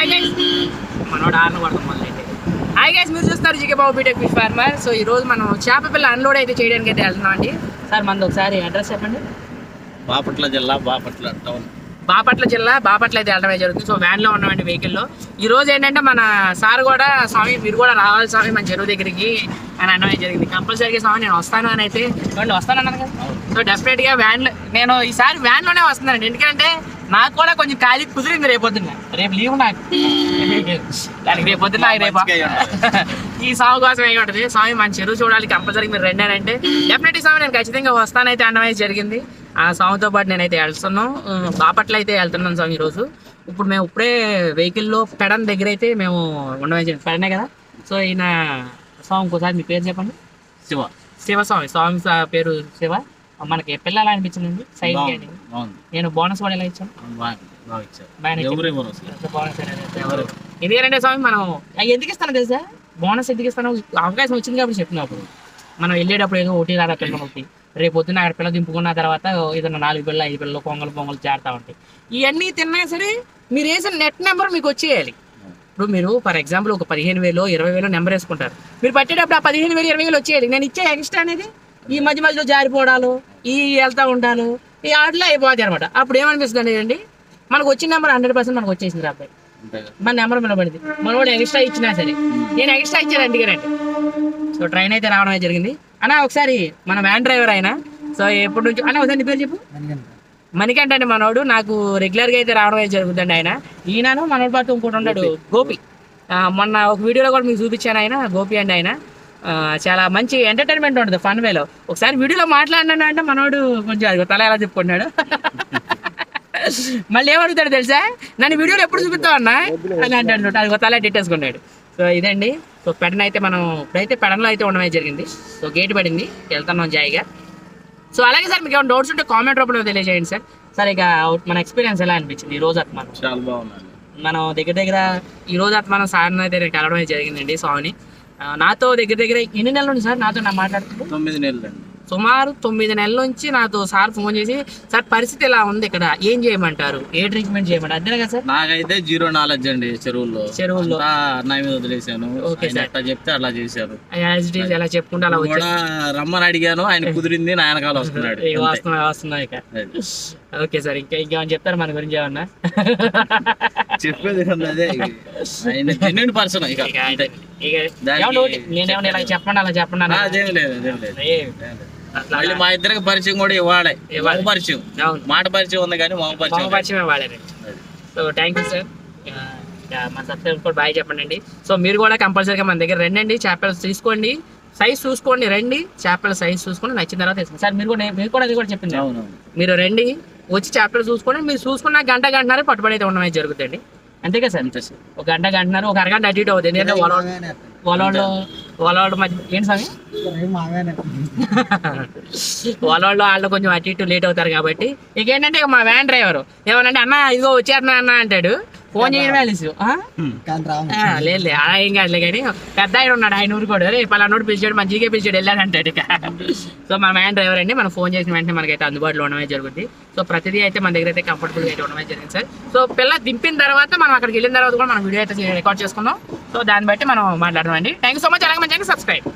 Hi guys, మనోడు ఆర్న కొడతాం మొదలైతే. హాయ్ గైస్, మీరు చూస్తున్నారు జీకే బాబు బీటెక్ ఫిష్ ఫార్మర్. సో ఈ రోజు మనం చేప పిల్ల అన్లోడ్ అయితే చేయడానికి అయితే వెళ్తున్నాం అండి. సార్ మనది ఒకసారి అడ్రస్ చెప్పండి. బాపట్ల జిల్లా బాపట్ల టౌన్. బాపట్ల జిల్లా బాపట్ల అయితే వెళ్ళడమే జరుగుతుంది. సో వ్యాన్లో ఉన్నామండి, వెహికల్లో. ఈ రోజు ఏంటంటే మన సార్ కూడా స్వామి మీరు కూడా రావాలి స్వామి మన చెరువు దగ్గరికి అని అనడం జరిగింది. కంపల్సరీగా స్వామి నేను వస్తాను అని అయితే వస్తానన్నాను కదా. సో డెఫినెట్గా వ్యాన్లో నేను ఈసారి వ్యాన్లోనే వస్తున్నానండి. ఎందుకంటే నాకు కూడా కొంచెం ఖాళీ కుదిరింది రేపొద్దున. రేపు లీవ్ నాకు, దానికి రేపొద్దున నాకు రేపు ఈ స్వామి కోసం ఏమి ఉంటుంది. స్వామి మన చెరువు చూడాలి, కంపల్సరీ మీరు రండి అని అంటే డెఫినెట్లీ స్వామి నేను ఖచ్చితంగా వస్తానైతే అనడం అయితే జరిగింది. ఆ స్వామితో పాటు నేనైతే వెళ్తున్నాం, బాపట్ల అయితే వెళ్తున్నాను స్వామి ఈరోజు. ఇప్పుడు మేము ఇప్పుడే వెహికల్లో పెడన్ దగ్గర అయితే మేము ఉండడం జరిగింది. పెడనే కదా. సో ఈయన స్వామి ఇంకోసారి మీ పేరు చెప్పండి. శివ. శివస్వామి. స్వామి పేరు శివ. మనకి పిల్లలు అనిపించిందండి సైడ్. నేను బోనస్ కూడా ఎలా ఇచ్చాను, ఎందుకంటే స్వామి మనం ఎందుకు ఇస్తాను తెలుసా, బోనస్ ఎందుకు ఇస్తాను, అవకాశం వచ్చింది కాబట్టి చెప్తున్నప్పుడు మనం వెళ్ళేటప్పుడు ఏదో ఒకటి రాదా పిల్లలు ఒకటి, రేపు పొద్దున్న అక్కడ పిల్లలు దింపుకున్న తర్వాత ఏదైనా 4 పిల్లలు 5 పిల్లలు పొంగలు చేరుతా ఉంటాయి. ఇవన్నీ తిన్నా సరే మీరు వేసిన నెట్ నెంబర్ మీకు వచ్చేయాలి. ఇప్పుడు మీరు ఫర్ ఎగ్జాంపుల్ ఒక 15,000 20,000 నెంబర్ వేసుకుంటారు, మీరు పట్టేటప్పుడు ఆ 15,000 20,000 వచ్చేయాలి. నేను ఇచ్చే ఎక్స్ట్రా అనేది ఈ మధ్యలో జారిపోవడాలు ఈ వెళ్తా ఉంటాను ఈ ఆటలో అయిపోతాయి అనమాట. అప్పుడు ఏమనిపిస్తుంది అండి, మనకు వచ్చిన నెంబర్ 100% మనకు వచ్చేసింది అబ్బాయి, మన నెంబర్ నిలబడింది. మన కూడా ఎక్స్ట్రా ఇచ్చినా సరే నేను ఎక్స్ట్రా ఇచ్చాను అందుకేనండి. సో ట్రైన్ అయితే రావడం జరిగింది. అన్న ఒకసారి మన వ్యాన్ డ్రైవర్ అయినా, సో ఎప్పటి నుంచి అన్న ఒకసారి నీ పేరు చెప్పు. మణికంఠ అండి మనోడు, నాకు రెగ్యులర్గా అయితే రావడం అయితే జరుగుతుంది. ఆయన ఈయనను మనోడు పాటు ఇంకోటి ఉంటాడు గోపి. మొన్న ఒక వీడియోలో కూడా మీకు చూపించాను, ఆయన గోపి అండి. ఆయన చాలా మంచి ఎంటర్టైన్మెంట్ ఉంటుంది ఫన్ వేలో. ఒకసారి వీడియోలో మాట్లాడినాను అంటే మనోడు కొంచెం అది తల ఎలా చెప్పుకుంటున్నాడు. మళ్ళీ ఏమడుగుతాడు తెలుసా, నన్ను వీడియోలో ఎప్పుడు చూపిస్తావు అన్నా అని అంటాడు, అది తల తిట్టేసుకున్నాడు. సో ఇదండి. సో పెడన అయితే మనం ఇప్పుడైతే పెడనలో అయితే ఉండడం జరిగింది. సో గేట్ పడింది, వెళ్తున్నాం జాయిగా. సో అలాగే సార్ మీకు ఏమైనా డౌట్స్ ఉంటే కామెంట్ రూపంలో తెలియజేయండి సార్. సార్ ఇక మన ఎక్స్పీరియన్స్ ఎలా అనిపించింది ఈ రోజు అత్మానం? చాలా బాగుంది. మనం దగ్గర ఈ రోజు అత్మానం సార్ని అయితే కలవడం అయితే జరిగిందండి. స్వామిని నాతో దగ్గర ఎన్ని నెలలు ఉంది సార్ నాతో నా మాట్లాడుతుంది? 9 నెలలు అండి. సుమారు 9 నెలల నుంచి నాతో సార్ ఫోన్ చేసి, సార్ పరిస్థితి ఎలా ఉంది ఇక్కడ, ఏం చేయమంటారు, ఏ ట్రీట్మెంట్ చేయమంటారు, అంతేనా కదా సార్? నాకైతే 0 నాలెడ్జ్ అండి చెరువుల్లో అన్నయ్య మీద వదిలేసాను. అట్లా చెప్తే అలా చేశారు, ఎలా చెప్పుకుంటే అలా కూడా రమ్మని అడిగాను, ఆయన కుదిరింది, నా వెనకాల వస్తున్నాడు. వస్తున్నా ఇక. ఓకే సార్, ఇంకేమని చెప్తారు మన గురించి ఏమన్నా? చెప్పేది అదే, ఆయన జెన్యూన్ పర్సన్. నేనేమన్నా ఇలా చెప్పండి అలా చెప్పండి మళ్ళీ మా ఇద్దరికి పరిచయం కూడా ఇవ్వాలి. పరిచయం మాట పరిచయం ఉంది కానీ పరిచయం ఇవ్వాలి. So thank you sir. మన సబ్స్క్రైబర్స్ కూడా బాయ్ చెప్పండి అండి. సో మీరు కూడా కంపల్సరీగా మన దగ్గర రండి, చేపలు తీసుకోండి, సైజ్ చూసుకోండి, రండి చేపల సైజ్ చూసుకొని నచ్చిన తర్వాత తీసుకోండి. సార్ మీరు కూడా అది కూడా చెప్పింది, మీరు రండి వచ్చి చేపలు చూసుకోండి. మీరు చూసుకున్న గంటన్నర పట్టుబడి అయితే ఉండడం జరుగుతుంది. అంతే కదా సార్? ఒక గంటన్నర, ఒక అరగంట అటు ఇటు అవుతుంది. ఎందుకంటే వాళ్ళ మధ్య ఏంటి స్వామి, వాళ్ళు కొంచెం అటు ఇటు లేట్ అవుతారు కాబట్టి ఇక ఏంటంటే ఇక మా వ్యాన్ డ్రైవర్ ఏమనంటే అన్న ఇదిగో వచ్చేస్తున్నా అన్న అంటాడు, ఫోన్ చేయడం వేలేసు. లేదు అలా ఏం కాదులే కానీ పెద్ద ఆయన ఉన్నాడు, ఆయన ఊరు కూడా పలానోడు పిలిచాడు మన జీకే పిలిచాడు వెళ్ళాడంటాడు ఇక. సో మన వ్యాన్ డ్రైవర్ అండి, మనం ఫోన్ చేసిన వెంటనే మనకైతే అందుబాటులో ఉండడమే జరుగుతుంది. సో ప్రతిదీ అయితే మన దగ్గర అయితే కంఫర్టబుల్గా అయితే ఉండడమే జరిగింది సార్. సో పిల్ల దింపిన తర్వాత మనం అక్కడికి వెళ్ళిన తర్వాత కూడా మనం వీడియో అయితే రికార్డ్ చేసుకుందాం. సో దాన్ని బట్టి మనం మాట్లాడదాం అండి. Thank you so much. అలాగే మన ఛానల్ సబ్స్క్రైబ్.